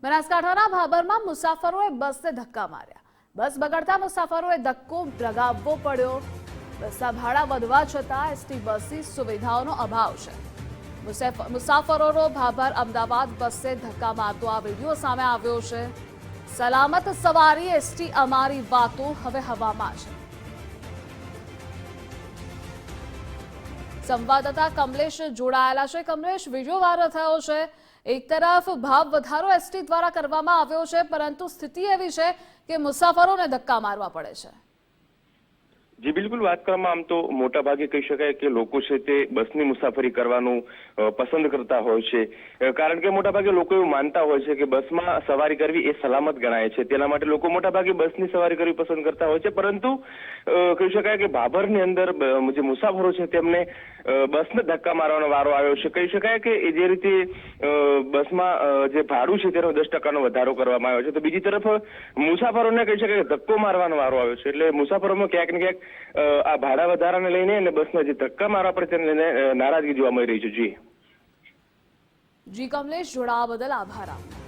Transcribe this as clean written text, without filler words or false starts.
બનાસકાંઠાના ભાભરમાં મુસાફરોએ બસને ધક્કા માર્યા. બસ બગડતા મુસાફરોએ ધક્કો લગાવવો પડ્યો. બસના ભાડા વધવા છતાં એસટી બસની સુવિધાઓનો અભાવ છે. મુસાફરોનો ભાભર અમદાવાદ બસને ધક્કા મારતો આ વિડીયો સામે આવ્યો છે. સલામત સવારી એસટી અમારી વાતો હવે હવામાં છે. સંવાદદાતા કમલેશ જોડાયેલા છે. કમલેશ, વિડીયો વાયરલ થયો છે. એક તરફ ભાવ વધારો એસટી દ્વારા કરવામાં આવ્યો છે, પરંતુ સ્થિતિ એવી છે કે મુસાફરોને ધક્કા મારવા પડે છે. જી બિલકુલ, વાત કરવામાં આમ તો મોટા ભાગે કહી શકાય કે લોકો છે તે બસની મુસાફરી કરવાનું પસંદ કરતા હોય છે, કારણ કે મોટા ભાગે લોકો એવું માનતા હોય છે કે બસમાં સવારી કરવી એ સલામત ગણાય છે. તેના માટે લોકો મોટા ભાગે બસની સવારી કરવી પસંદ કરતા હોય છે. પરંતુ કહી શકાય કે ભાભરની અંદર જે મુસાફરો છે તેમને બસને ધક્કા મારવાનો વારો આવ્યો છે. કહી શકાય કે જે રીતે બસમાં જે ભાડું છે તેનો 10% વધારો કરવામાં આવ્યો છે, તો બીજી તરફ મુસાફરોને કહી શકાય કે ધક્કો મારવાનો વારો આવ્યો છે. એટલે મુસાફરોમાં ક્યાંક ને ક્યાંક આ ભાડા વધારાને લઈને અને બસના જે ધક્કા મારવા પડે તેને લઈને નારાજગી જોવા મળી રહી છે. જી કમલેશ, જોડાવા બદલ આભાર આપનો.